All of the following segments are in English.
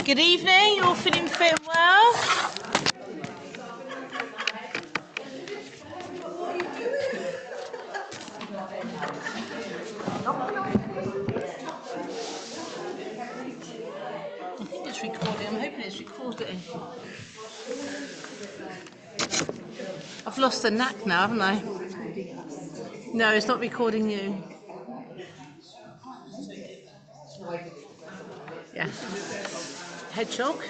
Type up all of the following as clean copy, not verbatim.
Good evening, you all feeling fit and well? I think it's recording, I'm hoping it's recording. I've lost the knack now, haven't I? No, it's not recording you. Yeah. Hedgehog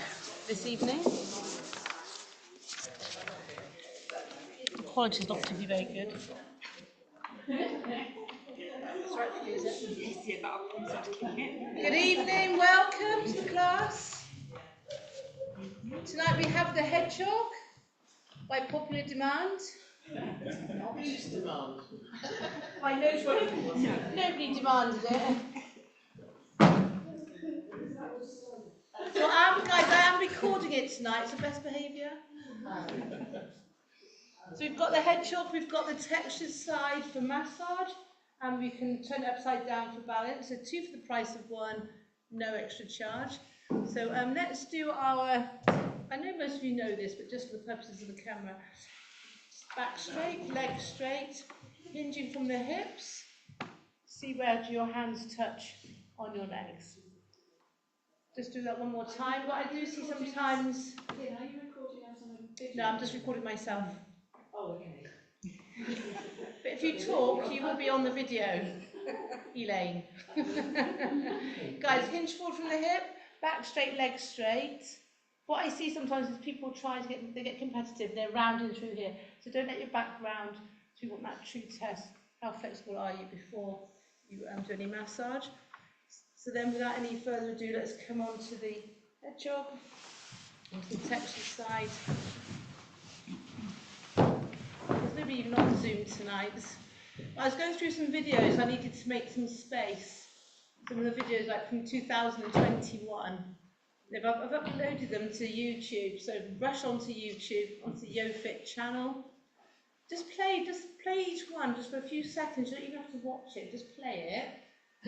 this evening. The quality's not to be very good. Good evening, welcome to the class. Tonight we have the hedgehog by popular demand. Nobody's demand. By nobody demanded it. So guys, I am recording it tonight, so best behaviour. So we've got the hedgehog, we've got the textured side for massage, and we can turn it upside down for balance. So 2 for the price of 1, no extra charge. So let's do our, I know most of you know this, but just for the purposes of the camera. Back straight, legs straight, hinging from the hips. See where your hands touch on your legs. Just do that one more time. What I do see sometimes... Are you recording us on a video? No, I'm just recording myself. Oh, okay. But if you talk, you will be on the video, Elaine. Guys, hinge forward from the hip, back straight, legs straight. What I see sometimes is people try to get competitive, they're rounding through here. So don't let your back round. So you want that true test. How flexible are you before you do any massage? So then without any further ado, let's come on to the hedgehog, onto the texture side. There's nobody even on Zoom tonight. I was going through some videos, I needed to make some space. Some of the videos like from 2021. I've uploaded them to YouTube, so rush onto YouTube, onto the YoFit channel. Just play each one just for a few seconds. You don't even have to watch it, just play it.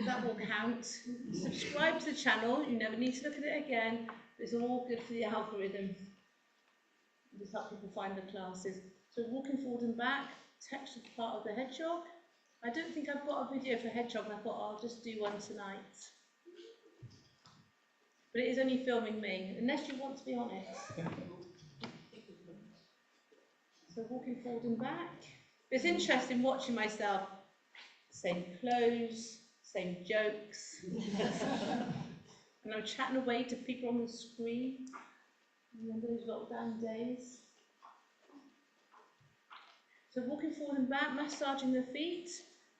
That will count. Subscribe to the channel, you never need to look at it again. It's all good for the algorithm. Just help people find the classes. So walking forward and back, textured part of the hedgehog. I don't think I've got a video for hedgehog, and I thought I'll just do one tonight. But it is only filming me, unless you want to be on it. So walking forward and back. It's interesting watching myself. Same clothes, same jokes. And I'm chatting away to people on the screen. Remember those lockdown days? So walking forward and back, massaging the feet.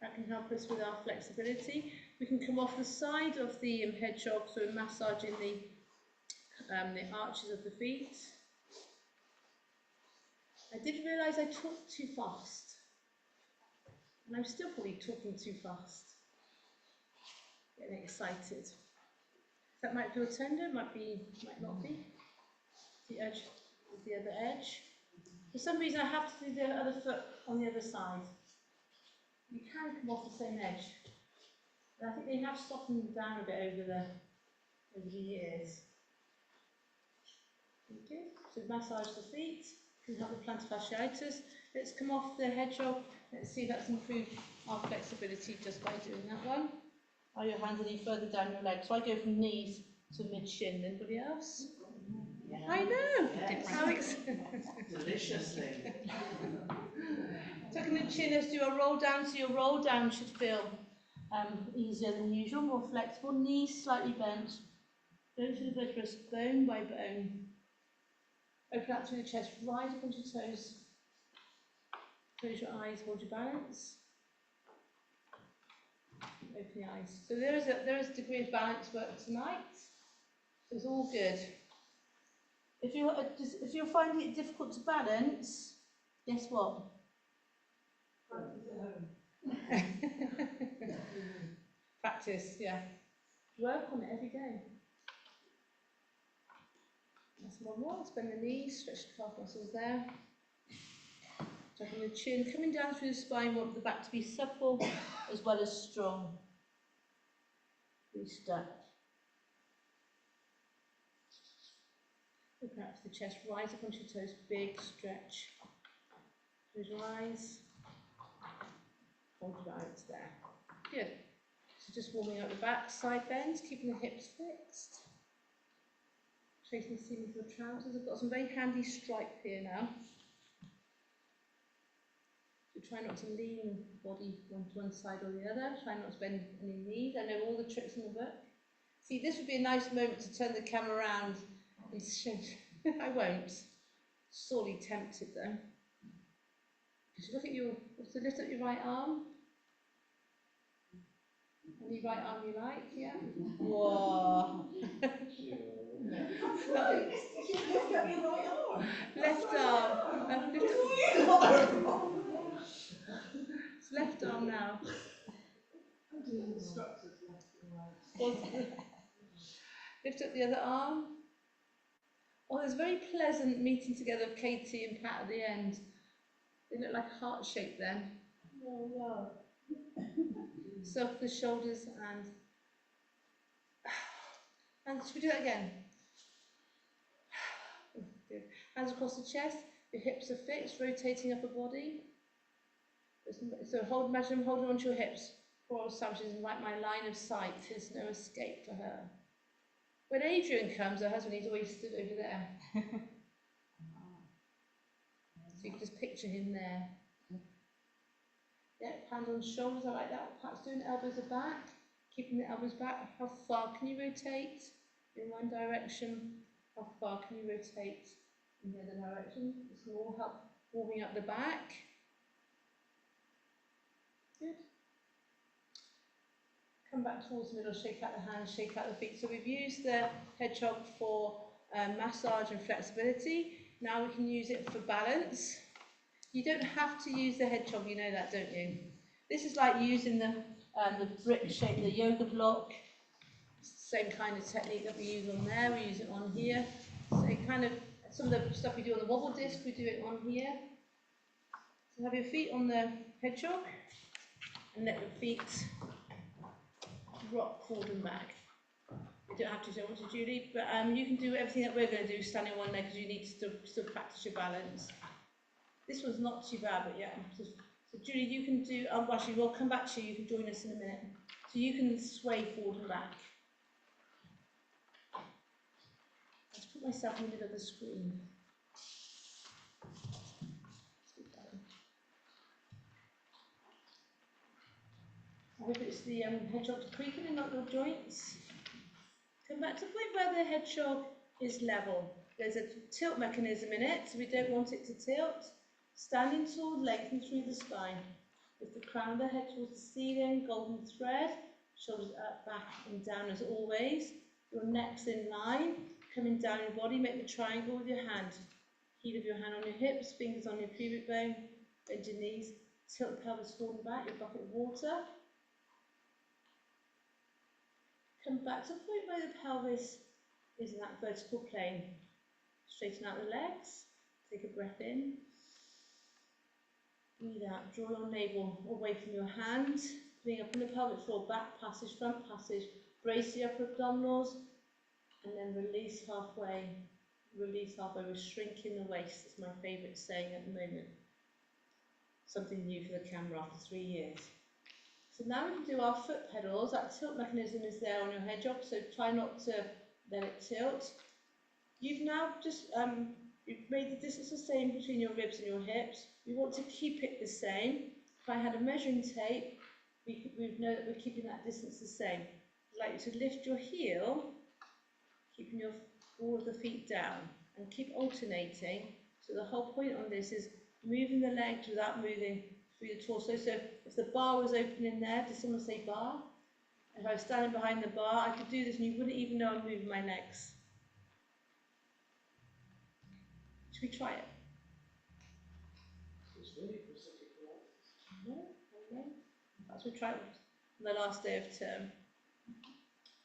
That can help us with our flexibility. We can come off the side of the hedgehog, so massaging the arches of the feet. I did realise I talked too fast. And I'm still probably talking too fast. Getting excited. That might feel tender, might not be. The edge is the other edge. For some reason I have to do the other foot on the other side. You can come off the same edge. And I think they have softened down a bit over the years. Okay, so massage the feet, can help with plantar fasciitis. Let's come off the hedgehog. Let's see if that's improved our flexibility just by doing that one. Are your hands any further down your legs? So I go from knees to mid-shin. Anybody else? Yeah. I know. Yes. Alex. Deliciously. Tucking the chin, let's do a roll down. So your roll down should feel easier than usual, more flexible. Knees slightly bent. Go through the vertebrae bone by bone. Open out through the chest, rise up onto your toes. Close your eyes, hold your balance. Open your eyes. So there is a degree of balance work tonight. So it's all good. If you're finding it difficult to balance, guess what? Practice, yeah. Work on it every day. That's one more. Bend the knees, stretch the calf muscles there. Tucking the chin, coming down through the spine. Want the back to be supple as well as strong. Reach that. Open out to the chest, rise up onto your toes, big stretch. Close your eyes. Hold your out there. Good. So just warming up the back, side bends, keeping the hips fixed. Tracing the seam of your trousers. I've got some very handy stripe here now. So try not to lean the body to one side or the other. Try not to bend any knees. I know all the tricks in the book. See, this would be a nice moment to turn the camera around and show. I won't. Sorely tempted though. Just look at your, so lift up your right arm. Any right arm you like, yeah? Whoa. Lift up your right arm. Left arm. Lift up. It's left arm now. I'm doing instructors left and right. Lift up the other arm. Oh, there's a very pleasant meeting together of Katie and Pat at the end. They look like heart shape then. Oh, wow. Circle the shoulders and should we do that again? Good. Hands across the chest, your hips are fixed, rotating upper body. So imagine I'm holding onto your hips. Coral sandwiches in right my line of sight. There's no escape for her. When Adrian comes, her husband, he's always stood over there. So you can just picture him there. Yeah, hand on shoulders, I like that. Perhaps doing elbows are back, keeping the elbows back. How far can you rotate? In one direction. How far can you rotate in the other direction? This will all help warming up the back. Good. Come back towards the middle, shake out the hands, shake out the feet. So we've used the hedgehog for massage and flexibility. Now we can use it for balance. You don't have to use the hedgehog, you know that, don't you? This is like using the brick shape, the yoga block. Same kind of technique that we use on there, we use it on here. So it kind of, some of the stuff we do on the wobble disc, we do it on here. So have your feet on the hedgehog and let the feet rock forward and back. You don't have to do it to Julie, but you can do everything that we're going to do standing on one leg because you need to still practice your balance. This one's not too bad, but yeah. So Julie, you can do, actually we'll come back to you, you can join us in a minute. So you can sway forward and back. Let's put myself in the middle of the screen. I hope it's the hedgehog's creaking and not your joints. Come back to the point where the hedgehog is level. There's a tilt mechanism in it, so we don't want it to tilt. Standing tall, lengthen through the spine. Lift the crown of the head towards the ceiling, golden thread. Shoulders up, back and down as always. Your neck's in line. Coming down your body, make the triangle with your hand. Heel of your hand on your hips, fingers on your pubic bone. Bend your knees. Tilt the pelvis forward and back, your bucket of water. Come back to the point where the pelvis is in that vertical plane. Straighten out the legs. Take a breath in. Breathe out. Draw your navel away from your hand. Bring up on the pelvic floor. Back passage, front passage. Brace the upper abdominals. And then release halfway. Release halfway. We're shrinking the waist. That's my favourite saying at the moment. Something new for the camera after 3 years. So now we can do our foot pedals. That tilt mechanism is there on your hedgehog, so try not to let it tilt. You've now just you've made the distance the same between your ribs and your hips. We want to keep it the same. If I had a measuring tape, we would know that we're keeping that distance the same. I'd like you to lift your heel, keeping all of the feet down, and keep alternating. So the whole point on this is moving the legs without moving through the torso. So if the bar was open in there, did someone say bar? If I was standing behind the bar, I could do this and you wouldn't even know I'm moving my legs. Should we try it? It's really prosthetic Pilates. No? Okay. That's what we tried on the last day of term.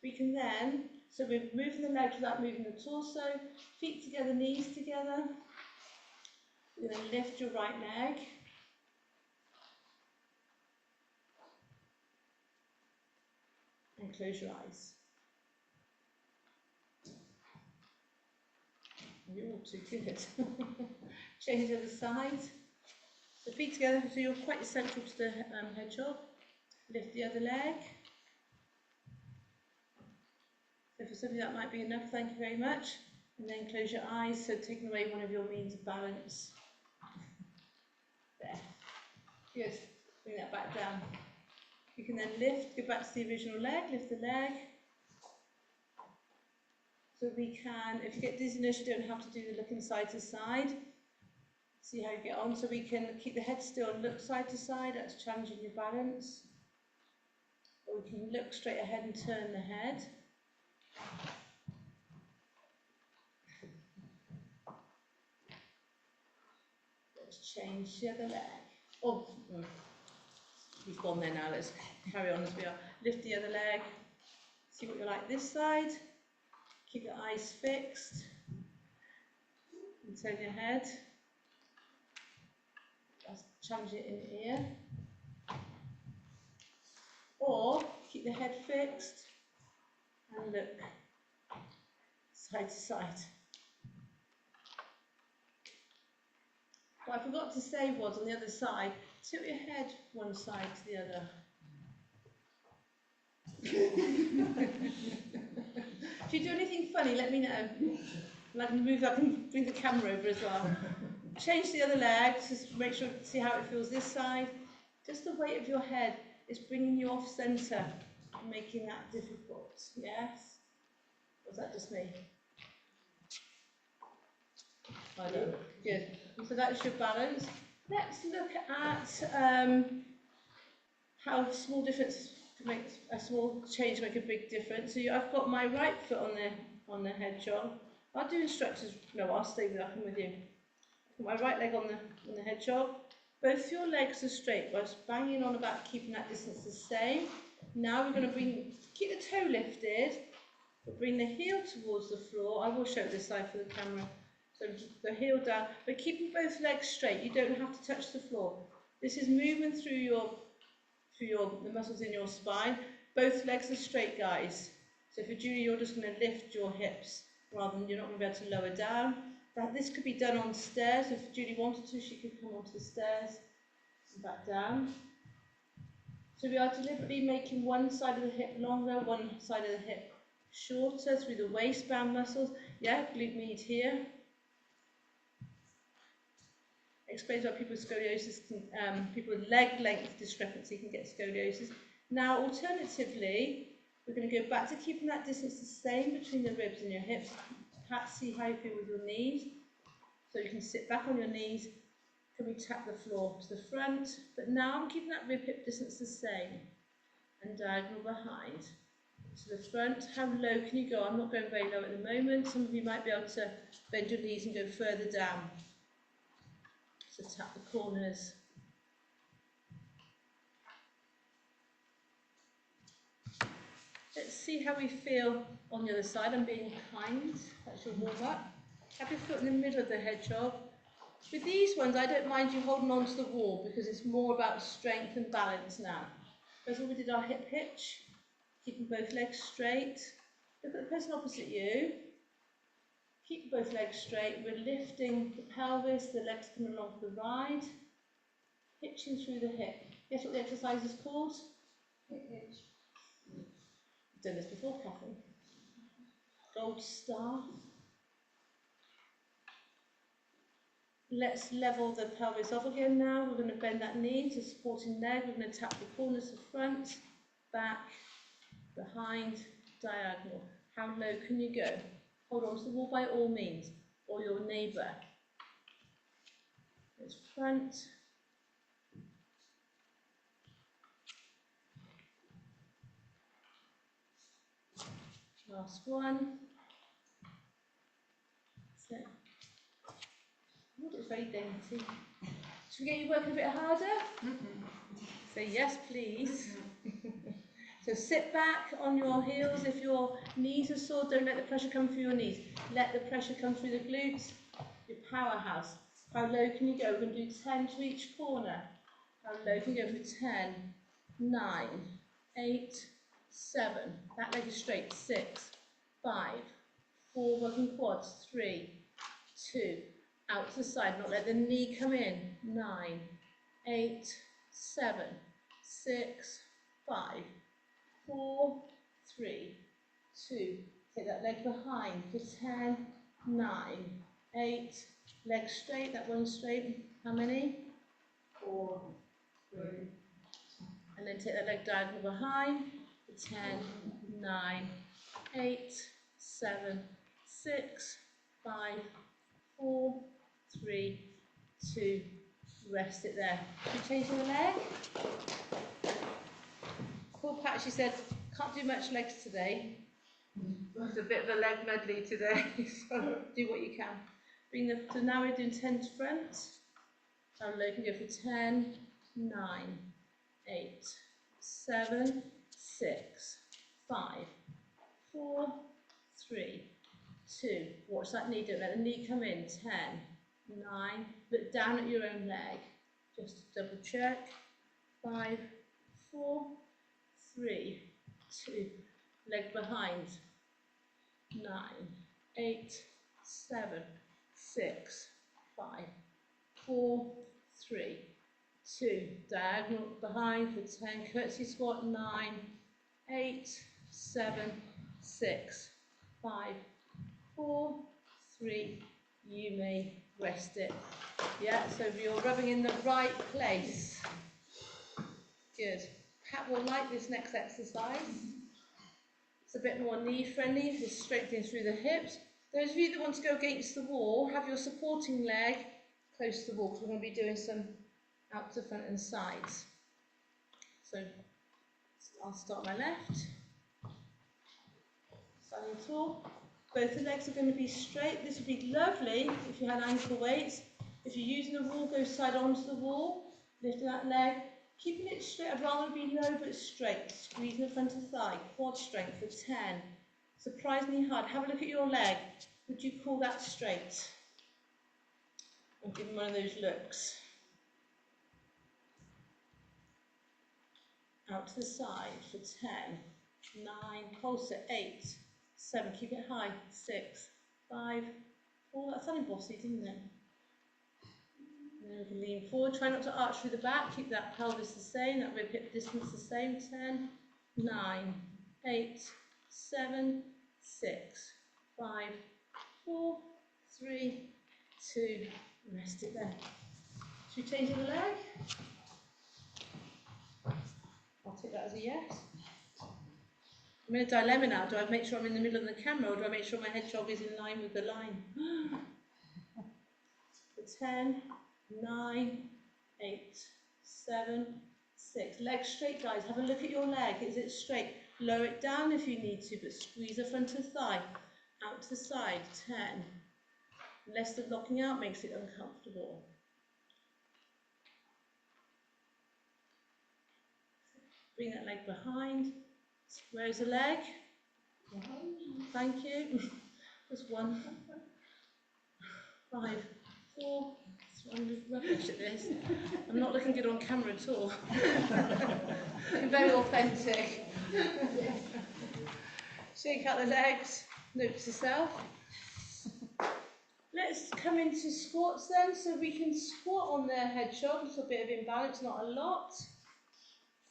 We can then, so we're moving the legs without moving the torso, feet together, knees together. You're going to lift your right leg. And close your eyes. You're all too good. Change the other side. So feet together, so you're quite central to the hedgehog. Lift the other leg. So for somebody that might be enough, thank you very much. And then close your eyes, so taking away one of your means of balance. There. Good. Bring that back down. You can then lift, go back to the original leg, lift the leg. So we can, if you get dizziness, you don't have to do the looking side to side. See how you get on. So we can keep the head still and look side to side, that's challenging your balance. Or we can look straight ahead and turn the head. Let's change the other leg. Oh, we've gone there now, let's carry on as we are. Lift the other leg, see what you're like this side. Keep your eyes fixed. And turn your head. Just challenge it in the ear. Or keep the head fixed and look side to side. What I forgot to say was on the other side, tilt your head one side to the other. If you do anything funny, let me know. And I can move up and bring the camera over as well. Change the other leg, just make sure, see how it feels this side. Just the weight of your head is bringing you off centre and making that difficult. Yes? Or is that just me? I don't. Good. So that's your balance. Let's look at how small difference can make a small change make a big difference. So I've got my right foot on the hedgehog. I'll do instructors. No, I'll stay with that. I'm with you. Put my right leg on the hedgehog. Both your legs are straight. By banging on about keeping that distance the same. Now we're going to keep the toe lifted, but bring the heel towards the floor. I will show this side for the camera. So the heel down, but keeping both legs straight. You don't have to touch the floor. This is moving through the muscles in your spine. Both legs are straight, guys. So for Julie, you're just going to lift your hips rather than you're not going to be able to lower down. This could be done on stairs. If Julie wanted to, she could come onto the stairs and back down. So we are deliberately making one side of the hip longer, one side of the hip shorter through the waistband muscles. Yeah, glute med here. Explains why people with scoliosis people with leg length discrepancy can get scoliosis. Now, alternatively, we're going to go back to keeping that distance the same between the ribs and your hips. Perhaps see how you feel with your knees. So you can sit back on your knees. Can we tap the floor to the front? But now I'm keeping that rib hip distance the same. And diagonal behind. To the front. How low can you go? I'm not going very low at the moment. Some of you might be able to bend your knees and go further down. So tap the corners. Let's see how we feel on the other side. I'm being kind. That's your warm up. Have your foot in the middle of the hedgehog. With these ones, I don't mind you holding on to the wall because it's more about strength and balance now. First of all, we did our hip hitch. Keeping both legs straight. Look at the person opposite you. Keep both legs straight. We're lifting the pelvis, the legs coming along for the ride. Hitching through the hip. Guess what the exercise is called? Hip hitch. You've done this before, Catherine. Gold star. Let's level the pelvis off again now. We're going to bend that knee to supporting leg. We're going to tap the corners to front, back, behind, diagonal. How low can you go? Hold on to the wall by all means, or your neighbour. It's front. Last one. So, oh, it's very dainty. Should we get you working a bit harder? Say yes, please. So sit back on your heels. If your knees are sore, don't let the pressure come through your knees. Let the pressure come through the glutes. Your powerhouse. How low can you go? We're going to do 10 to each corner. How low can you go for 10, 9, 8, 7. That leg is straight. 6, 5, 4, working quads. 3, 2, out to the side, not let the knee come in, 9, 8, 7, 6, 5, 4, 3, 2, take that leg behind for 10, 9, 8, leg straight, that one straight, how many? 4, 3. And then take that leg diagonal behind for 10, 9, 8, 7, 6, 5, 4, 3, 2, rest it there. Should we change the leg? Poor Pat, she said, can't do much legs today. It's a bit of a leg medley today, so do what you can. Bring the, so now we're doing 10 to front. So low can go for 10, 9, 8, 7, 6, 5, 4, 3, 2. Watch that knee, don't let the knee come in. 10, 9, look down at your own leg. Just to double check. 5, 4, 3, 2, leg behind. 9, 8, 7, 6, 5, 4, 3, 2, diagonal behind for 10, curtsy squat, 9, 8, 7, 6, 5, 4, 3, you may rest it. Yeah, so you're rubbing in the right place. Good. Pat will like this next exercise. It's a bit more knee friendly, just straightening through the hips. Those of you that want to go against the wall, have your supporting leg close to the wall, because we're going to be doing some out to front and sides. So I'll start my left. Standing tall. Both the legs are going to be straight. This would be lovely if you had ankle weights. If you're using the wall, go side onto the wall, lifting that leg. Keeping it straight, I'd rather be low but straight. Squeezing the front of the thigh, quad strength for 10. Surprisingly hard. Have a look at your leg. Would you call that straight? And give them one of those looks. Out to the side for 10, 9, pulse at 8, 7, keep it high, 6, 5, 4, that sounded bossy, didn't it? And then we can lean forward, try not to arch through the back, keep that pelvis the same, that rib hip distance the same, 10, 9, 8, 7, 6, 5, 4, 3, 2, rest it there. Should we change the leg? I'll take that as a yes. I'm in a dilemma now. Do I make sure I'm in the middle of the camera, or do I make sure my hedgehog is in line with the line? For 10, 9, 8, 7, 6. Legs straight, guys. Have a look at your leg. Is it straight? Lower it down if you need to, but squeeze the front of the thigh. Out to the side. 10. Less the locking out makes it uncomfortable. Bring that leg behind. Where's the leg? Thank you. Just 1, 5, 4. I'm rubbish at this. I'm not looking good on camera at all. Looking very authentic. Shake out the legs. Note to self. Let's come into squats then. So we can squat on the hedgehog. It's a bit of imbalance, not a lot.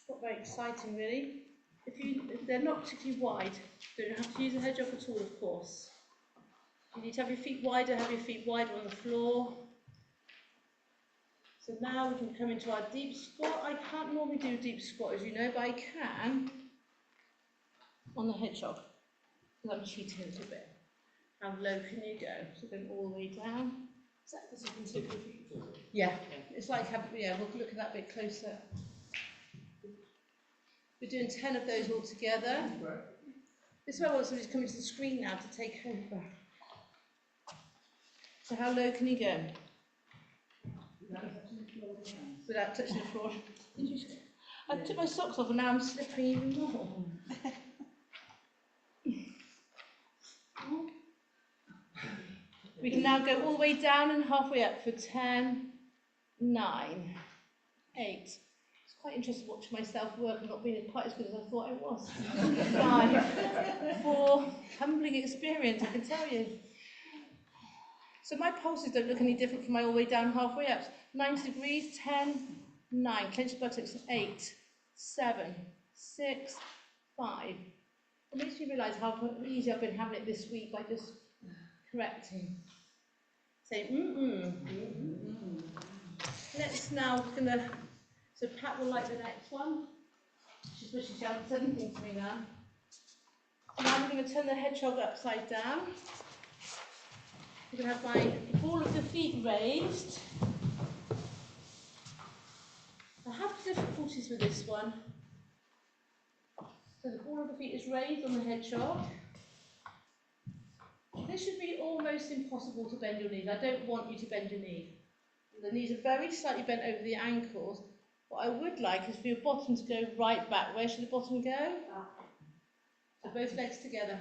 Not very exciting really. If they're not particularly wide, you don't have to use a hedgehog at all, of course. You need to have your feet wider, have your feet wider on the floor. So now we can come into our deep squat. I can't normally do a deep squat, as you know, but I can on the hedgehog. I'm cheating a little bit. How low can you go? So going all the way down. Is that because you can tip your feet forward? Yeah, it's like, yeah, we'll look at that a bit closer. We're doing 10 of those all together. This is why I want somebody to come into the screen now to take over. So how low can you go? Without touching the floor. I took my socks off and now I'm slipping even more. We can now go all the way down and halfway up for 10, 9, 8. It's quite interesting watching myself work and not being quite as good as I thought I was. 5, 4, humbling experience, I can tell you. So my pulses don't look any different from my all the way down, halfway up. 90 degrees, 10, 9, clench the buttocks, 8, 7, 6, 5. It makes me realise how easy I've been having it this week by just correcting. Say, Let's now, so Pat will like the next one. She's wishing she hadn't said anything to me now. So now I'm going to turn the hedgehog upside down. I'm going to have my ball of the feet raised. I have difficulties with this one. So the ball of the feet is raised on the hedgehog. This should be almost impossible to bend your knees. I don't want you to bend your knee. The knees are very slightly bent over the ankles. What I would like is for your bottom to go right back. Where should the bottom go? So both legs together.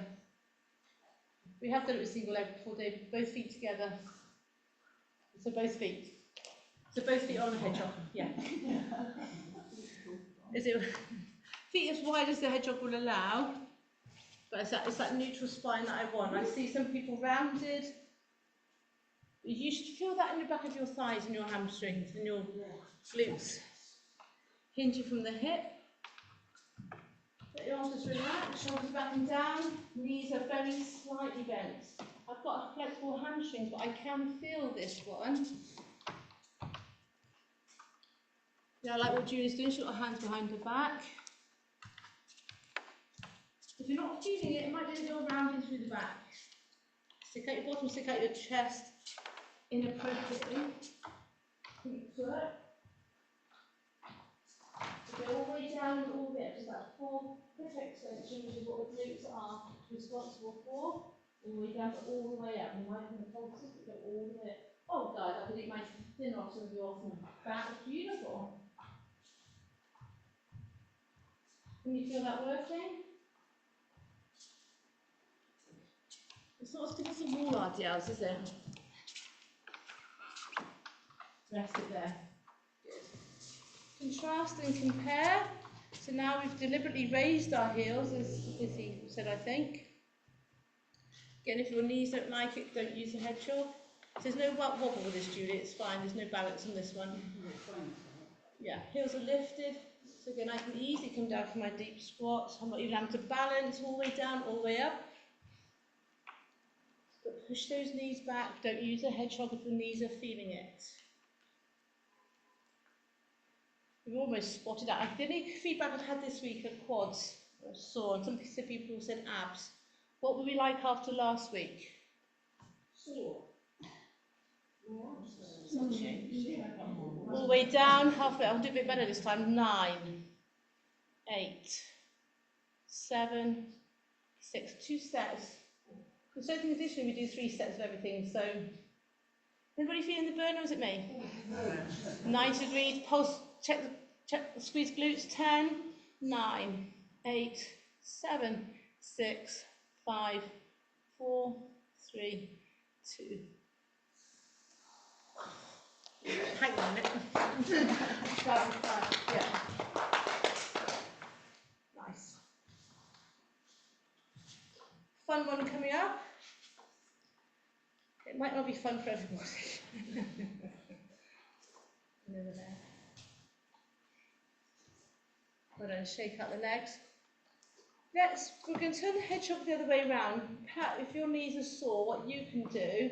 We have done it with single leg before, Dave. Both feet together. So both feet. So both feet on the hedgehog. Yeah. Is it feet as wide as the hedgehog will allow? But it's that neutral spine that I want. I see some people rounded. You should feel that in the back of your thighs and your hamstrings and your glutes. Hinging from the hip. Let your arms just relax, shoulders back and down. Knees are very slightly bent. I've got a flexible hamstring, but I can feel this one. Yeah, I like what Julie's doing. She's got her hands behind her back. If you're not feeling it, it might be that you're rounding through the back. Stick out your bottom, stick out your chest inappropriately. Foot. Go all the way down and all the way up to that full hip extension, which is what the glutes are responsible for. All the way down, but all the way up. You might have the pulses that go all the way up. Oh, guys, I could eat my thin off some of you off the back. It's beautiful. Can you feel that working? It's not as good as the wall RDLs, is it? Rest it there. Good. Contrast and compare. So now we've deliberately raised our heels, as Izzy said, I think. Again, if your knees don't like it, don't use the hedgehog. So there's no wobble with this, Julie, it's fine. There's no balance on this one. Yeah, heels are lifted. So again, I can easily come down from my deep squat. I'm not even having to balance all the way down, all the way up. But push those knees back. Don't use a hedgehog if the knees are feeling it. We've almost spotted out. The only feedback I've had this week are quads. I saw, and some people said abs. What were we like after last week? Sore. All the way down, halfway. I'll do a bit better this time. 9, 8, 7, 6. 2 sets. Because something additionally, we do 3 sets of everything. So, anybody feeling the burn, or is it me? 90 degrees. Pulse. Check the squeeze glutes. 10, 9, 8, 7, 6, 5, 4, 3, 2. Hang on a minute. Yeah. Nice. Fun one coming up. It might not be fun for everybody. Over there. Well done, shake out the legs. We're going to turn the hedgehog the other way around. Pat, if your knees are sore, what you can do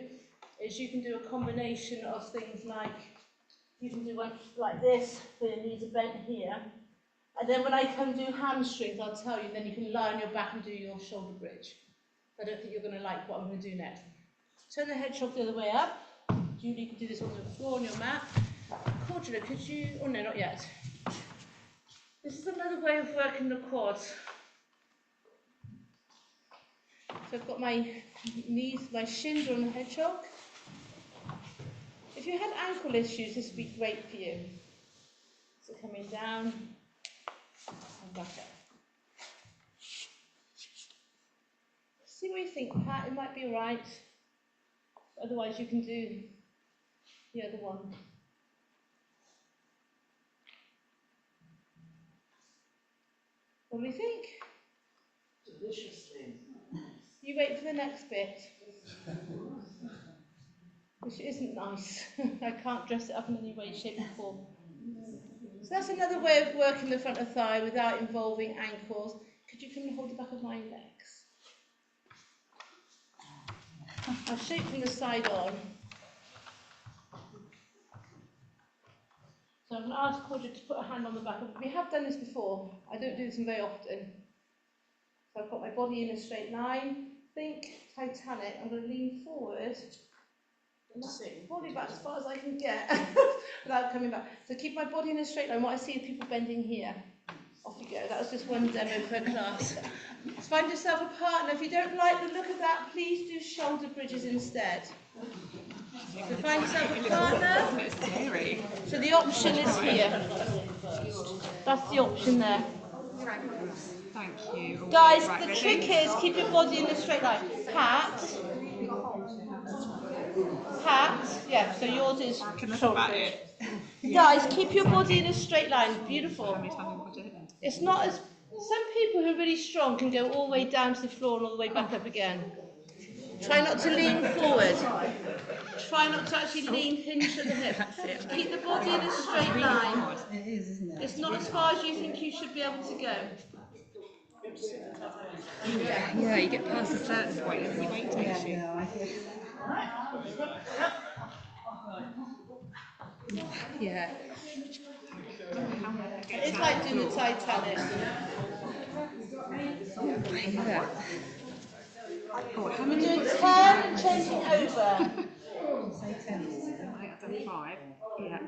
is you can do a combination of things like, you can do one like this, where your knees are bent here. And then when I come do hamstrings, I'll tell you, then you can lie on your back and do your shoulder bridge. I don't think you're going to like what I'm going to do next. Turn the hedgehog the other way up. Julie, you can do this on the floor on your mat. Cordula, could you, oh no, not yet. This is another way of working the quads. So I've got my knees, my shins on the hedgehog. If you had ankle issues, this would be great for you. So coming down and back up. See what you think, Pat, it might be alright. Otherwise you can do the other one. What do you think? Deliciously. You wait for the next bit. which isn't nice. I can't dress it up in any way, shape or form. So that's another way of working the front of the thigh without involving ankles. Could you come and hold the back of my legs? I'll shape from the side on. So I'm going to ask Claudia to put a hand on the back. We have done this before. I don't do this very often. So I've got my body in a straight line. Think Titanic. I'm going to lean forward. Probably about as far as I can get without coming back. So keep my body in a straight line. What I see is people bending here. Off you go. That was just one demo per class. Find yourself a partner. If you don't like the look of that, please do shoulder bridges instead. So find yourself a partner. So the option is here. That's the option there. Thank you. Guys, the trick is keep your body in a straight line. Pat. Yeah, so yours is shoulder bridge. Guys, keep your body in a straight line. Beautiful. It's not as... Some people who are really strong can go all the way down to the floor and all the way back up again. Try not to lean forward. Try not to actually lean, hinge at the hip. Keep the body in a straight line. It is, isn't it? It's not as far as you think you should be able to go. Yeah, you get past a certain point and then your weight takes you. Yeah. It's like doing the Titanic. Yeah. We're doing 10 and changing over. Say 10. I've done 5. Yeah.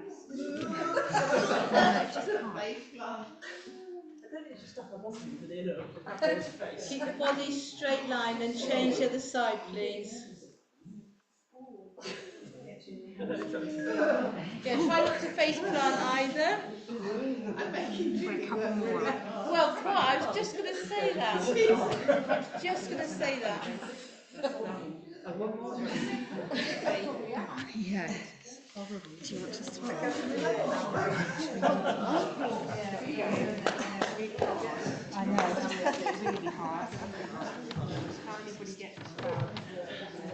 Keep the body straight line and change the other side, please. Yeah, try not to face plant either. For a couple more. Well, what? I was just going to say that. I was just going to say that. Yeah. Horrible. Do you want to swap? I know. It's really hard. How anybody gets as well.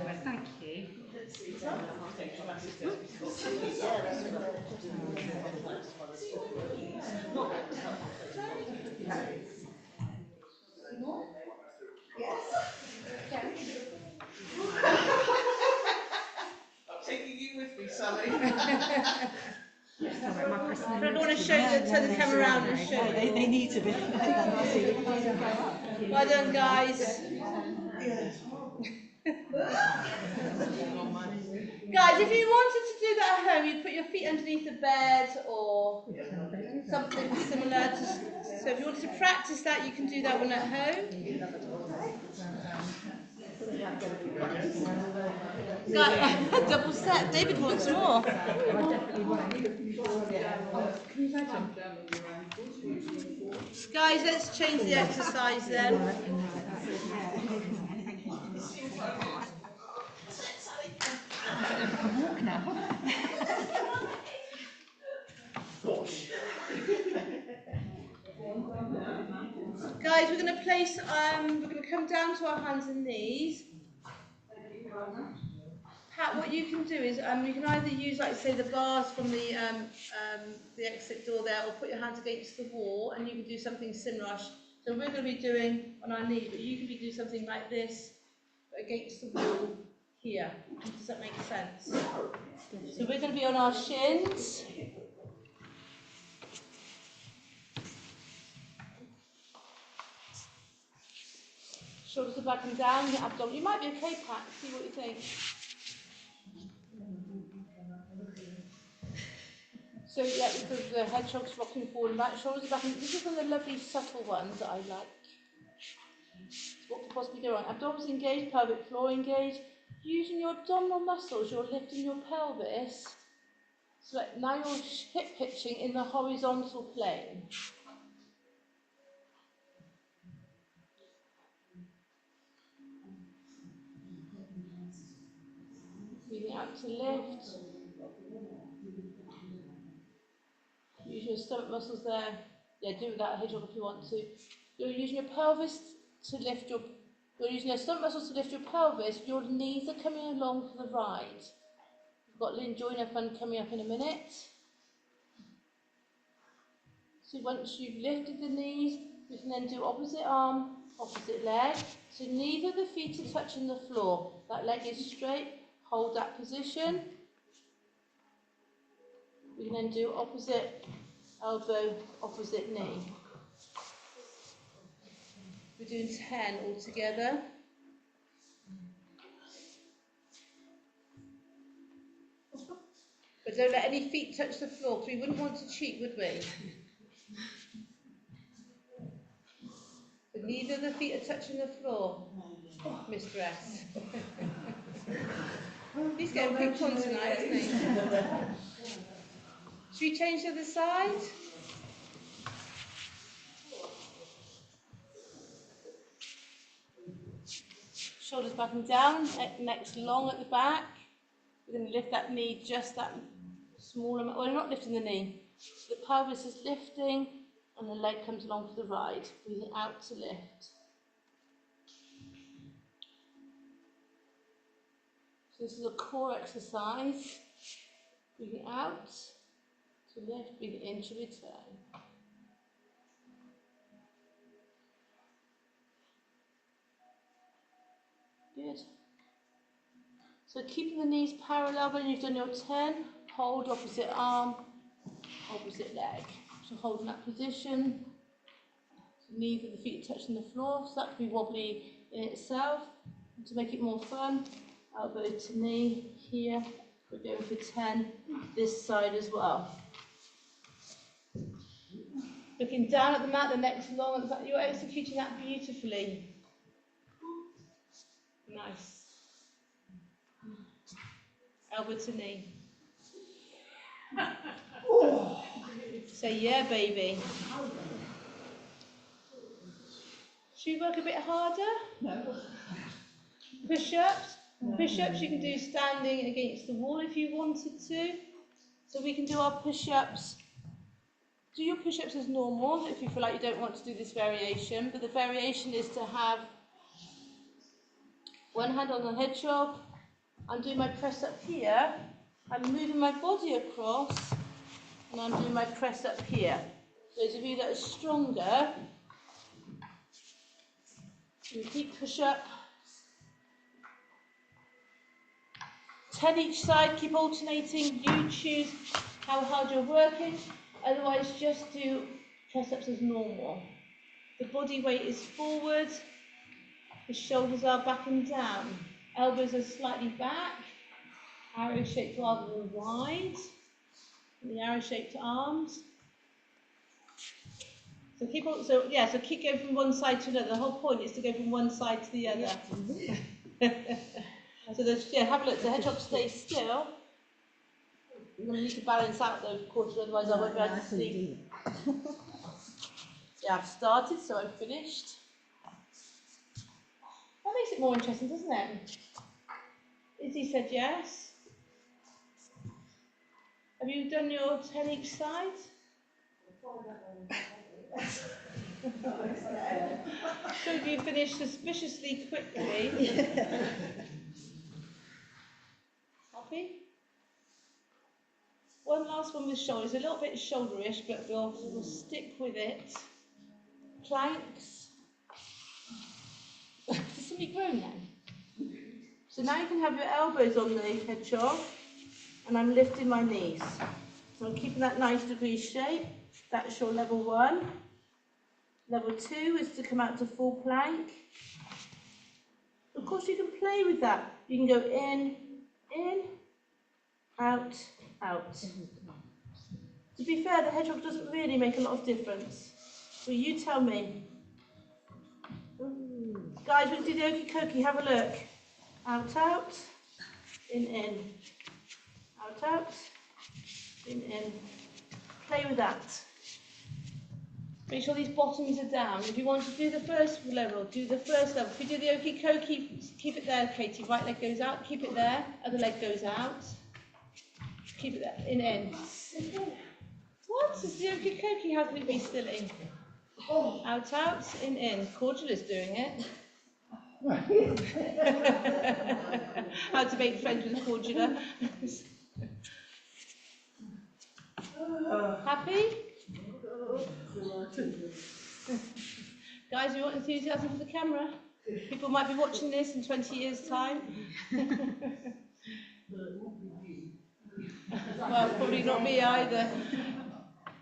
But thank you. I'm taking you with me, Sally. I don't want to show the turn the camera around and show you. They need to be. Well done, guys. Guys, if you wanted to do that at home, you'd put your feet underneath the bed or something similar. So if you wanted to practice that, you can do that one at home. Double set. David wants more. Guys, let's change the exercise then. Guys, we're going to place, we're going to come down to our hands and knees. Pat, what you can do is you can either use, like say, the bars from the exit door there, or put your hands against the wall, and you can do something similar. So we're going to be doing on our knee, but you can be doing something like this against the wall here. Does that make sense? So we're going to be on our shins. Shoulders are back and down, your abdomen. You might be okay, Pat. See what you think. So yeah, the hedgehog's rocking forward and back, shoulders are back. And this is one of the lovely subtle ones that I like. What could possibly go wrong? Abdominals engaged, pelvic floor engaged. Using your abdominal muscles, you're lifting your pelvis. So now you're hip pitching in the horizontal plane. Breathing out to lift. Use your stomach muscles there. Yeah, do that hedgehog if you want to. You're using your pelvis to lift your... You're using your stomach muscles to lift your pelvis. Your knees are coming along for the ride. We've got Lynn Joyner fun coming up in a minute. So once you've lifted the knees, we can then do opposite arm, opposite leg. So neither of the feet are touching the floor. That leg is straight. Hold that position. We can then do opposite elbow, opposite knee. We're doing 10 altogether. But don't let any feet touch the floor, because we wouldn't want to cheat, would we? But neither of the feet are touching the floor, Mr. S. He's getting picked on tonight, isn't he? Should we change to the side? Shoulders back and down, neck's long at the back. We're going to lift that knee just that small amount. Well, we're not lifting the knee. The pelvis is lifting and the leg comes along for the ride. Breathing out to lift. So this is a core exercise. Breathing out to lift, breathing in to return. Good. So keeping the knees parallel when you've done your 10, hold opposite arm, opposite leg. So holding that position, so neither of the feet are touching the floor, so that could be wobbly in itself. And to make it more fun, elbow to knee here, we're going for 10 this side as well. Looking down at the mat, the neck's long, and you're executing that beautifully. Nice. Elbow to knee. Say yeah, baby. Should we work a bit harder? No. Push-ups. Push-ups you can do standing against the wall if you wanted to. So we can do our push-ups. Do your push-ups as normal if you feel like you don't want to do this variation. But the variation is to have one hand on the hedgehog. I'm doing my press up here. I'm moving my body across. And I'm doing my press up here. Those of you that are stronger, repeat push-up. 10 each side, keep alternating. You choose how hard you're working. Otherwise, just do press-ups as normal. The body weight is forward. The shoulders are back and down. Elbows are slightly back. Arrow shaped rather than wide. The arrow shaped arms. So keep going from one side to another. The whole point is to go from one side to the other. So have a look. The hedgehog stays still. I'm going to need to balance out though, of course, otherwise I won't be able to sleep. Yeah, I've started, so I've finished. That makes it more interesting, doesn't it? Izzy said yes. Have you done your 10 each side? So you finished suspiciously quickly. Happy? One last one with shoulders, a little bit shoulderish, but we'll stick with it. Planks. Does somebody groan then? So now you can have your elbows on the hedgehog, and I'm lifting my knees. So I'm keeping that 90-degree shape. That's your level 1. Level 2 is to come out to full plank. Of course, you can play with that. You can go in, out, out. To be fair, the hedgehog doesn't really make a lot of difference. Well, you tell me. Guys, we can do the okey cokey. Have a look. Out, out, in. Out, out, in. Play with that. Make sure these bottoms are down. If you want to do the first level, do the first level. If you do the okey cokey, keep it there, Katie. Right leg goes out, keep it there. Other leg goes out. Keep it there, in. What? It's the okey cokey. How can it be silly? Out, out, in. Cordula's doing it. How to make friends with Cordula. Happy? Guys, you want enthusiasm for the camera? People might be watching this in 20 years' time. Well, probably not me either.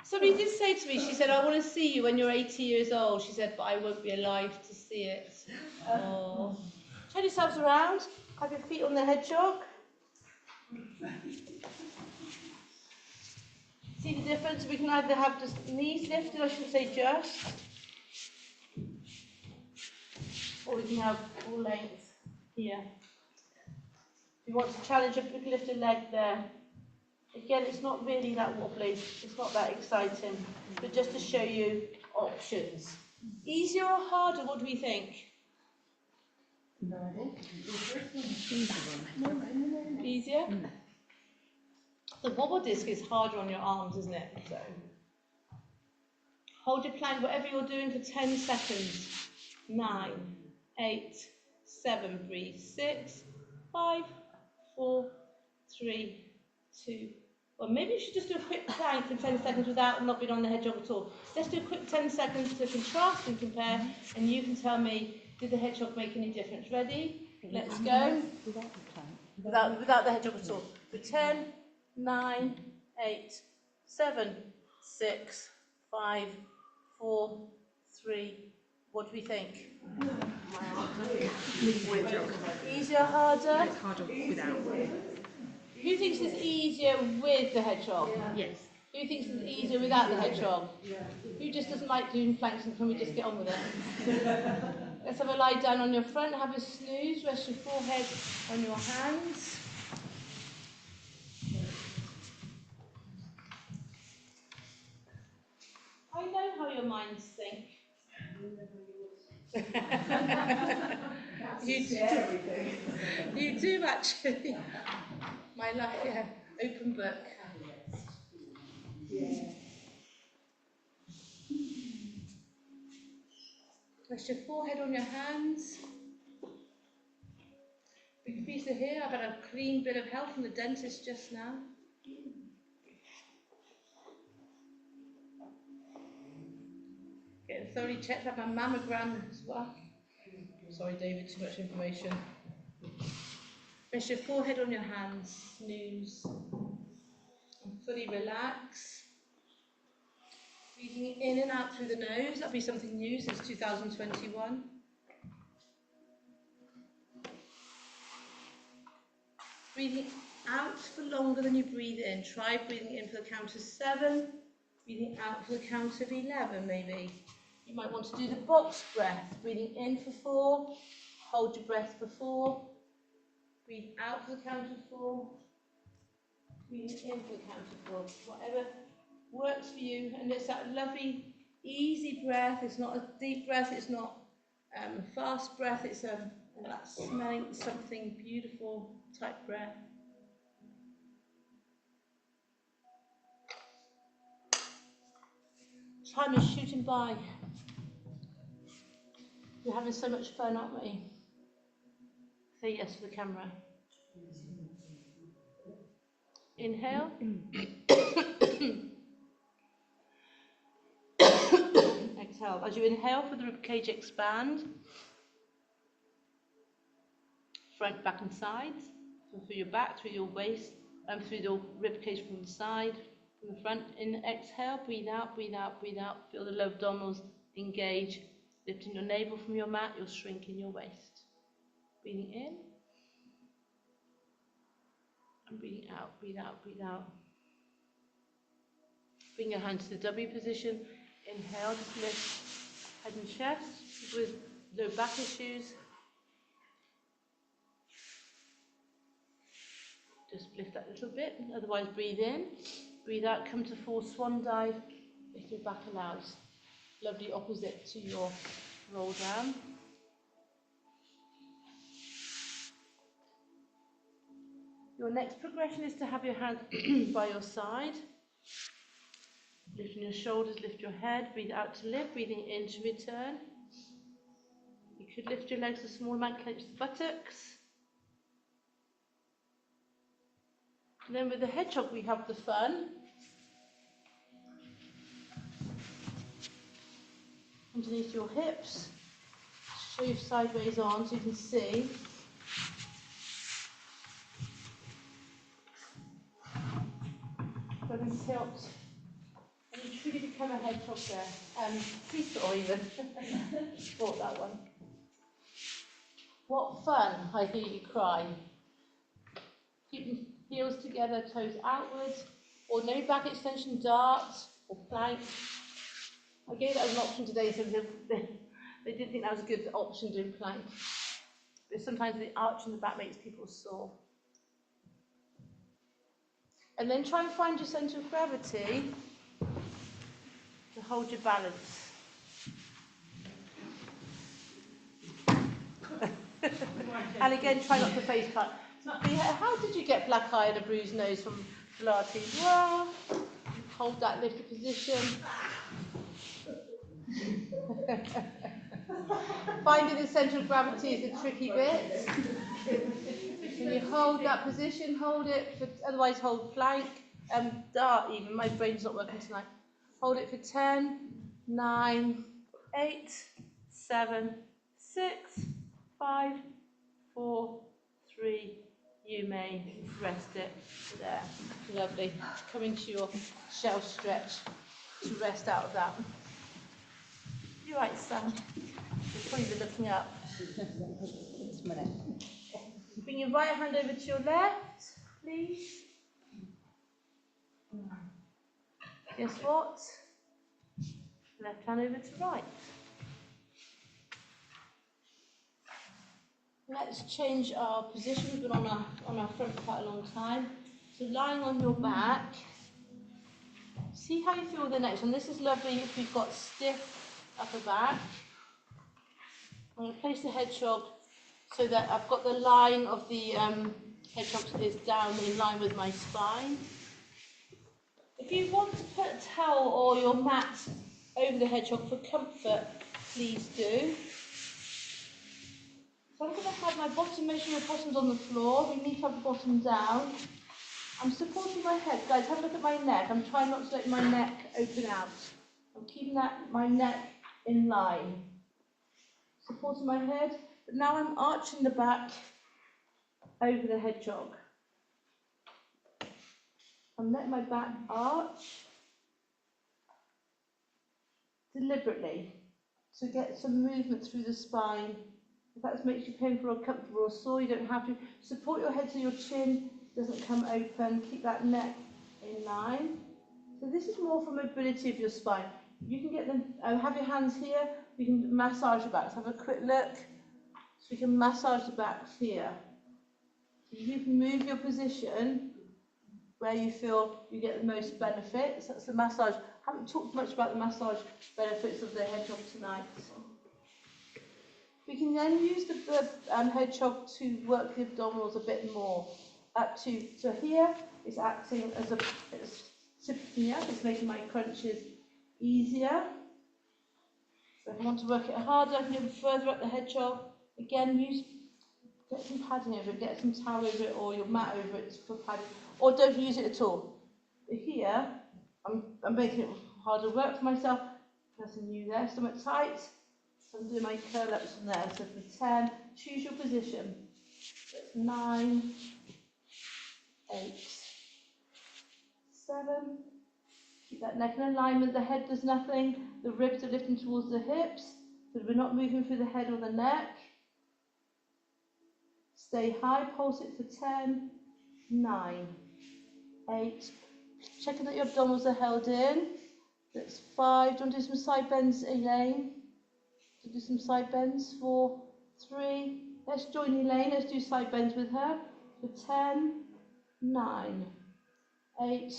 Somebody did say to me, she said, I want to see you when you're 80 years old. She said, but I won't be alive to see it. Oh. Turn yourselves around. Have your feet on the hedgehog. See the difference? We can either have just knees lifted, I should say just, or we can have full length here. If you want to challenge, we can lift a leg there. Again, it's not really that wobbly, it's not that exciting, but just to show you options. Easier or harder, what do we think? Easier? The wobble disc is harder on your arms, isn't it? So hold your plank, whatever you're doing, for 10 seconds. 9, 8, 7, breathe. 6, 5, 4, 3, 2. Well, maybe you should just do a quick plank for 10 seconds without not being on the hedgehog at all. Let's do a quick 10 seconds to contrast and compare, and you can tell me, did the hedgehog make any difference? Ready? Let's go. Without the hedgehog at all. So 10, 9, 8, 7, 6, 5, 4, 3. What do we think? Easier, harder? It's harder without. Who thinks it's easier with the hedgehog? Yes. Who thinks it's easier without the hedgehog? Who just doesn't like doing planks and can we just get on with it? Let's have a lie down on your front, have a snooze, rest your forehead on your hands. I know how your minds think. You do. You do actually. My life, yeah, open book. Rest your forehead on your hands. Big piece of hair. I've had a clean bit of health from the dentist just now. Getting thoroughly checked out my mammogram as well. Sorry, David, too much information. Rest your forehead on your hands. Snooze. And fully relax. Breathing in and out through the nose. That'll be something new since 2021. Breathing out for longer than you breathe in. Try breathing in for the count of 7. Breathing out for the count of 11, maybe. You might want to do the box breath. Breathing in for 4. Hold your breath for 4. Breathe out for the count of 4. Breathing in for the count of 4. Whatever works for you. And it's that lovely, easy breath. It's not a deep breath. It's not a fast breath. It's that smelling something beautiful type breath. Time is shooting by. We're having so much fun, aren't we? Say yes to the camera. Inhale. Exhale. As you inhale, for the ribcage expand. Front, back and sides. So through your back, through your waist, and through your ribcage from the side, from the front. In exhale, breathe out, breathe out, breathe out. Feel the low abdominals engage. Lifting your navel from your mat, you'll shrink in your waist. Breathing in. And breathing out, breathe out, breathe out. Bring your hands to the W position. Inhale, just lift head and chest. With low back issues, just lift that little bit. Otherwise, breathe in. Breathe out, come to full swan dive. If your back allows. Lovely opposite to your roll down. Your next progression is to have your hands by your side. Lifting your shoulders, lift your head, breathe out to lift, breathing in to return. You could lift your legs a small amount, clench the buttocks. And then with the hedgehog we have the fun. Underneath your hips. Show you sideways on so you can see. Go and tilt. And you truly become a hedgehog there. Please or even. Bought that one. What fun, I hear you cry. Keep your heels together, toes outwards. Ordinary back extension, darts or plank. I gave that as an option today, so they didn't think that was a good option doing plank. But sometimes the arch in the back makes people sore. And then try and find your centre of gravity to hold your balance. And again, try not to face cut. How did you get black eye and a bruised nose from Pilates? Well, hold that lifted position. Finding the centre of gravity is the tricky bit. When you hold that position, hold it, otherwise hold plank, dart even, my brain's not working tonight. Hold it for 10, 9, 8, 7, 6, 5, 4, 3, you may rest it there. Lovely. Come into your shelf stretch to rest out of that. You're right, Sam. You're probably looking up. Just a minute. Bring your right hand over to your left, please. Guess what? Left hand over to right. Let's change our position. We've been on our front for quite a long time. So lying on your back. See how you feel with the next one. This is lovely if you've got stiff upper back. I'm going to place the hedgehog so that I've got the line of the hedgehog is down in line with my spine. If you want to put a towel or your mat over the hedgehog for comfort, please do. So I'm going to have my bottom, make sure your bottom's on the floor. We need to have the bottom down. I'm supporting my head. Guys, have a look at my neck. I'm trying not to let my neck open out. I'm keeping my neck in line. Supporting my head. But now I'm arching the back over the hedgehog. I'm letting my back arch deliberately to get some movement through the spine. If that makes you painful or comfortable or sore, you don't have to. Support your head so your chin doesn't come open. Keep that neck in line. So this is more for mobility of your spine. You can get them, have your hands here. We can massage the back. Let's have a quick look. So we can massage the back here. So you can move your position where you feel you get the most benefits. That's the massage. I haven't talked much about the massage benefits of the hedgehog tonight. We can then use the hedgehog to work the abdominals a bit more. So here it's acting as it's tipping me up, it's making my crunches easier. So if I want to work it harder, I can go further up the hedgehog. Again, get some padding over it, get some towel over it or your mat over it for padding. Or don't use it at all. But here, I'm making it harder work for myself. Nothing new there, stomach tight. So I'm doing my curl-ups from there. So for 10, choose your position. That's 9, 8, 7. Keep that neck in alignment. The head does nothing. The ribs are lifting towards the hips. So we're not moving through the head or the neck. Stay high, pulse it for 10, 9, 8. Checking that your abdominals are held in. That's 5. Do you want to do some side bends, Elaine? Do some side bends. 4, 3. Let's join Elaine. Let's do side bends with her. For 10, 9, 8,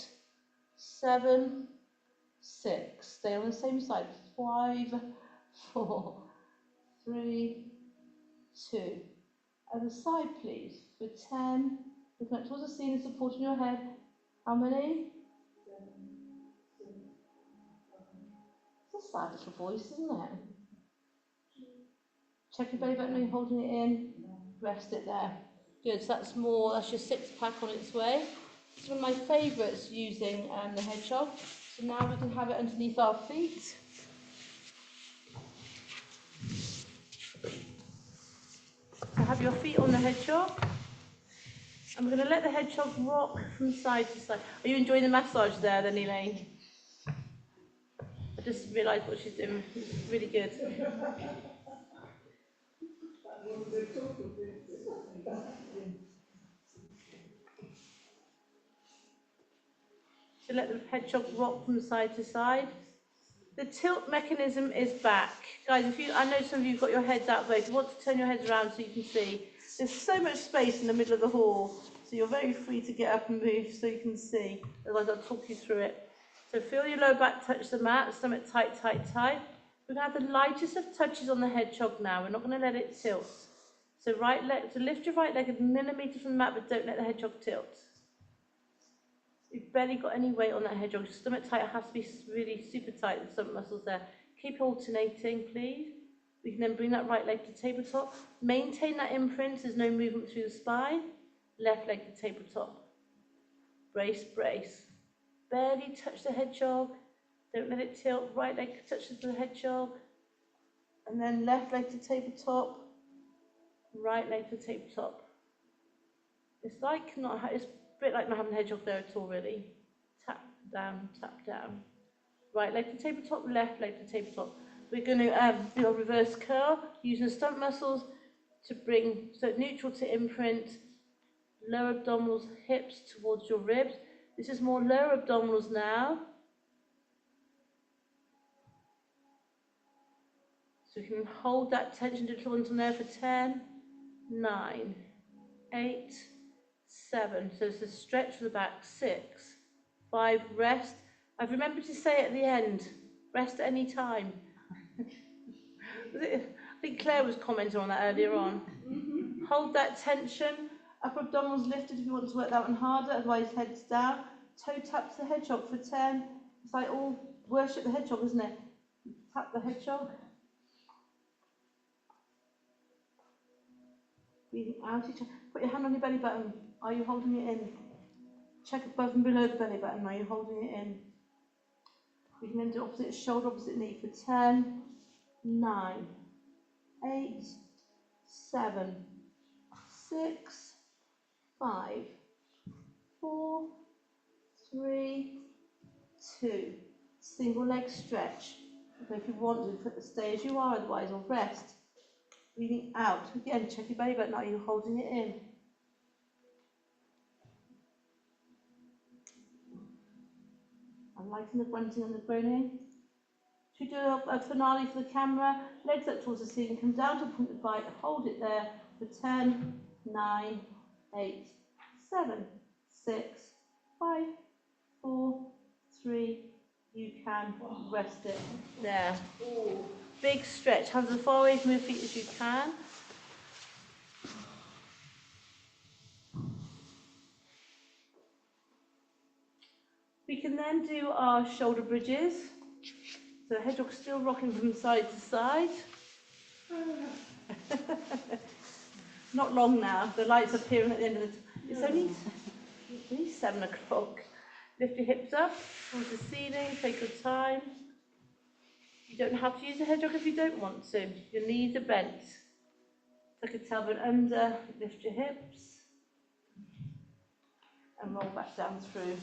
7, 6. Stay on the same side. 5, 4, 3, 2. Other side, please. For 10. Looking up towards the ceiling, supporting your head. How many? It's a sad little voice, isn't it? Check your belly button when you're holding it in. Rest it there. Good, so that's your 6-pack on its way. It's one of my favourites using the hedgehog. So now we can have it underneath our feet. So have your feet on the hedgehog. I'm going to let the hedgehog rock from side to side. Are you enjoying the massage there then, Elaine? I just realised what she's doing. It's really good. So let the hedgehog rock from side to side. The tilt mechanism is back. Guys, I know some of you have got your heads out there. If you want to turn your heads around so you can see, there's so much space in the middle of the hall, so you're very free to get up and move so you can see. Otherwise, I'll talk you through it. So feel your lower back touch the mat, stomach tight, tight, tight. We're going to have the lightest of touches on the hedgehog now. We're not going to let it tilt. So lift your right leg a millimetre from the mat, but don't let the hedgehog tilt. You've barely got any weight on that hedgehog. Your stomach tight has to be really super tight, the stomach muscles there. Keep alternating, please. We can then bring that right leg to tabletop. Maintain that imprint, there's no movement through the spine. Left leg to tabletop. Brace, brace. Barely touch the hedgehog. Don't let it tilt. Right leg touches the hedgehog. And then left leg to tabletop. Right leg to tabletop. It's a bit like not having a hedgehog there at all, really. Tap down, tap down. Right leg to tabletop, left leg to tabletop. We're going to do a reverse curl using the stomach muscles to bring neutral to imprint, lower abdominals, hips towards your ribs. This is more lower abdominals now. So we can hold that tension to ones on there for 10, 9, 8, 7. So it's a stretch for the back. 6, 5, rest. I've remembered to say at the end, rest at any time. I think Claire was commenting on that earlier on. Hold that tension. Upper abdominals lifted if you want to work that one harder, otherwise heads down. Toe tap to the hedgehog for 10. It's like all worship the hedgehog, isn't it? Tap the hedgehog. Breathing out. Put your hand on your belly button. Are you holding it in? Check above and below the belly button. Are you holding it in? We can then do opposite shoulder, opposite knee for 10, 9, 8, 7, 6, 5, 4, 3, 2. Single leg stretch. So if you want to, stay as you are otherwise, or rest. Breathing out. Again, check your belly button. Are you holding it in? I'm liking the grunting and the groaning. Should we do a finale for the camera? Legs up towards the ceiling, come down to the point of bite, hold it there for 10, 9, 8, 7, 6, 5, 4, 3, you can rest it there. Big stretch, hands as far away from your feet as you can. We can then do our shoulder bridges. So the hedgehog's still rocking from side to side. Not long now, the light's appearing at the end of the It's only 7 o'clock. Lift your hips up towards the ceiling, take your time. You don't have to use the hedgehog if you don't want to. Your knees are bent. Tuck your tailbone under, lift your hips, and roll back down through.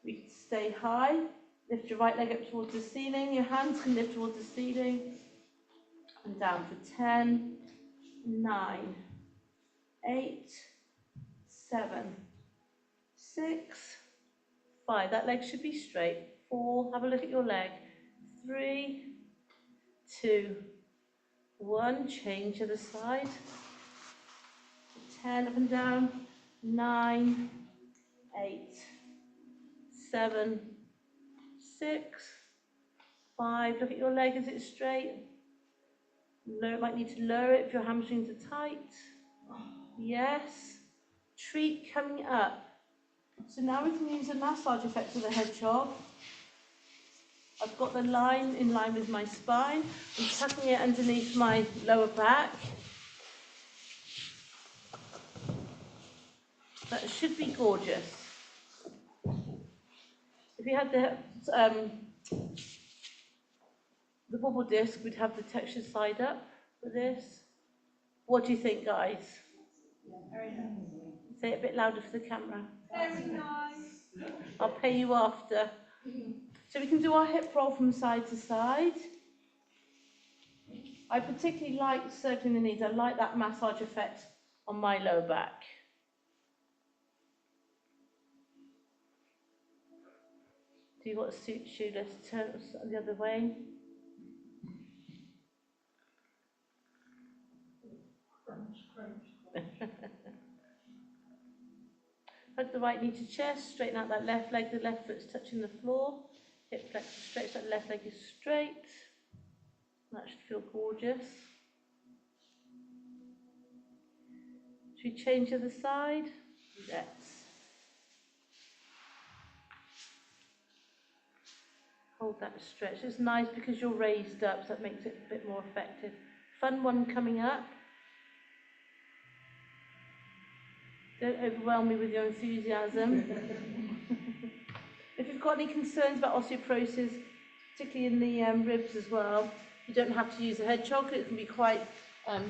We can stay high, lift your right leg up towards the ceiling, your hands can lift towards the ceiling, and down for 10, 9, 8, 7, 6, 5, that leg should be straight, 4, have a look at your leg, 3, 2, 1, change to the side, 10, up and down, 9, 8, 7, 6, 5, look at your leg, is it straight? Might need to lower it if your hamstrings are tight. Yes. Treat coming up. So now we can use a massage effect of the hedgehog. I've got the line in line with my spine. I'm tucking it underneath my lower back. That should be gorgeous. If you had the bubble disc, we'd have the textured side up for this. What do you think, guys? Yeah, very nice. Say it a bit louder for the camera. Very nice. I'll pay you after. So we can do our hip roll from side to side. I particularly like circling the knees. I like that massage effect on my lower back. Do what suits you. Let's turn it the other way. Hug the right knee to chest, straighten out that left leg, the left foot's touching the floor. Hip flexor straight, so that left leg is straight. That should feel gorgeous. Should we change to the side? Let's. Hold that stretch. It's nice because you're raised up, so that makes it a bit more effective. Fun one coming up. Don't overwhelm me with your enthusiasm. If you've got any concerns about osteoporosis, particularly in the ribs as well, you don't have to use a hedgehog. It can be quite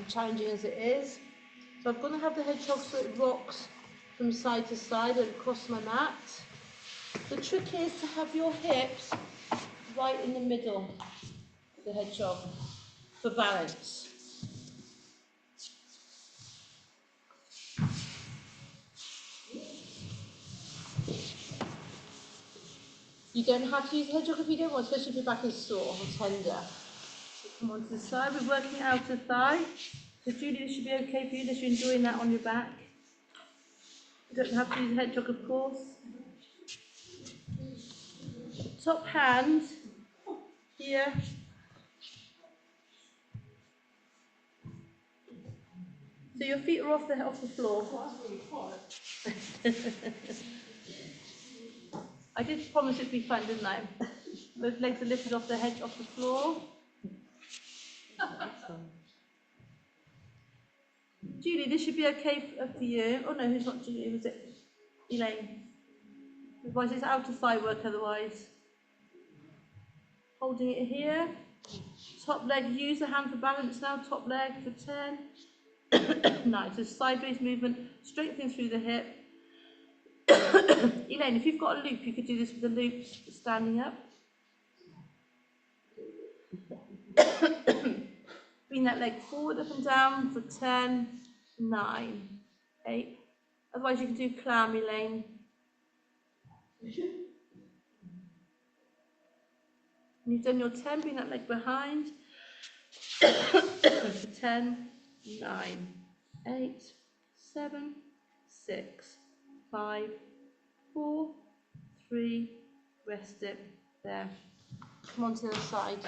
challenging as it is. So I'm going to have the hedgehog so it rocks from side to side and across my mat. The trick is to have your hips right in the middle of the hedgehog for balance. You don't have to use the hedgehog if you don't want, especially if your back is sore or tender. So come on to the side. We're working outer thigh. So Julie, this should be okay for you unless you're enjoying that on your back. You don't have to use the hedgehog, of course. Top hand here. So your feet are off the floor. I did promise it'd be fun, didn't I? Both legs are lifted off the floor. Julie, this should be okay for you. Oh no, who's not Julie? Was it Elaine? Otherwise, it's outer thigh work. Otherwise, holding it here. Top leg. Use the hand for balance now. Top leg for 10. Nice. So sideways movement, straight through the hip. Elaine, if you've got a loop, you could do this with the loops standing up. Bring that leg forward, up and down for 10, 9, 8. Otherwise, you can do clam, Elaine. When you've done your 10, bring that leg behind. For 10, 9, 8, 7, 6, 5, 4, 3, rest it. There. Come on to the other side.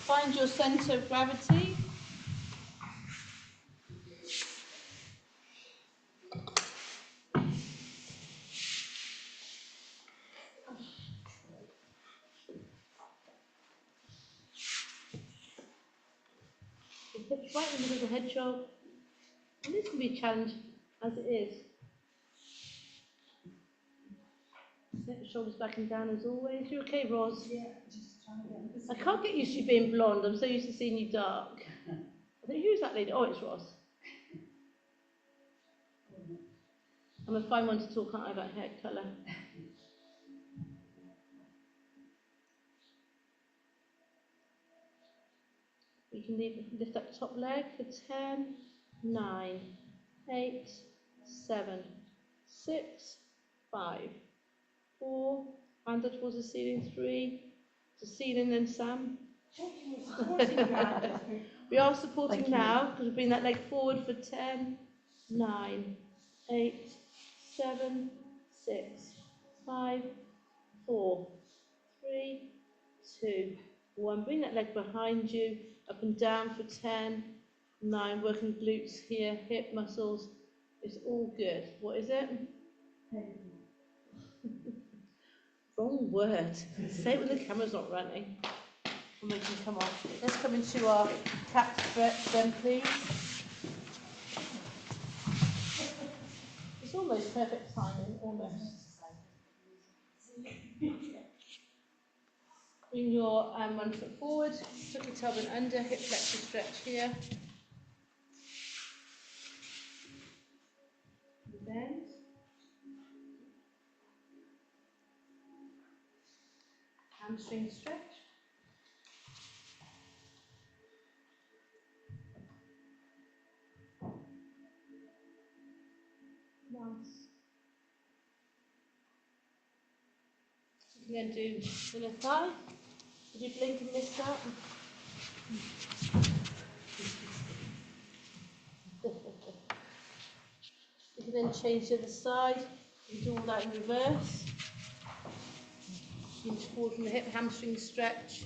Find your centre of gravity. Hips right in the middle of the hedgehog. And this can be a challenge as it is. Set the shoulders back and down as always. You okay, Roz? Yeah, just trying to get this. I can't get used to you being blonde. I'm so used to seeing you dark. I think, who's that lady? Oh, it's Roz. I'm a fine one to talk, aren't I, about hair colour? You can lift up top leg for 10, 9, 8, 7, 6, 5, 4, hand up towards the ceiling, 3, to ceiling then Sam. We are supporting now because we bring that leg forward for 10, 9, 8, 7, 6, 5, 4, 3, 2, 1. Bring that leg behind you, up and down for 10, 9, working glutes here, hip muscles, It's all good. What is it? Wrong word. Say it when the camera's not running. And we can come off. Let's come into our cat stretch then, please. It's almost perfect timing, almost. Bring your one foot forward, tuck your tailbone under, hip flexor stretch here. Bend. Hamstring stretch. Nice. You can then do inner thigh. Did you blink and miss that? You can then change the other side. You can do all that in reverse. Hinge forward from the hip, hamstring stretch.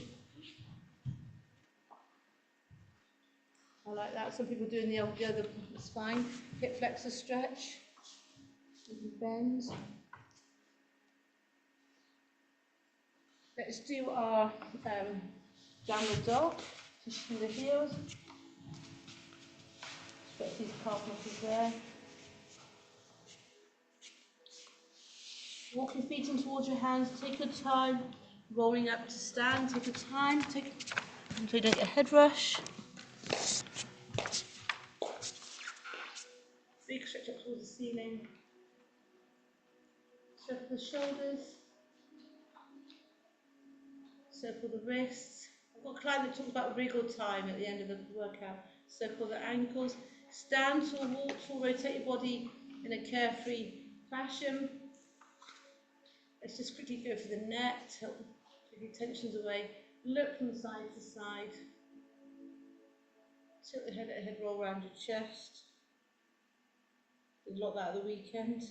I like that. Some people doing the other spine. Hip flexor stretch. Bend. Let's do our downward dog. Just through the heels. Stretch these calf muscles there. Walk your feet in towards your hands. Take your time. Rolling up to stand. Take your time. Until you don't get a head rush. Big stretch up towards the ceiling. Circle the shoulders. Circle the wrists. I've got a client that talks about wriggle time at the end of the workout. Circle the ankles. Stand tall, walk tall, rotate your body in a carefree fashion. Let's just quickly go for the neck, help take your tensions away. Look from side to side. Tilt the head at head, roll around your chest. Did a lot of that at the weekend.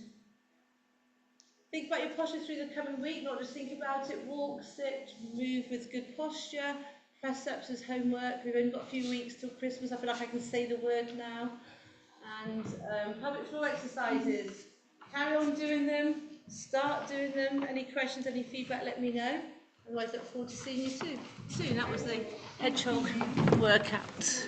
Think about your posture through the coming week, not just think about it. Walk, sit, move with good posture. Press ups as homework. We've only got a few weeks till Christmas. I feel like I can say the word now. And pelvic floor exercises. Carry on doing them. Start doing them. Any questions, any feedback, let me know. Otherwise, look forward to seeing you soon. That was the hedgehog workout.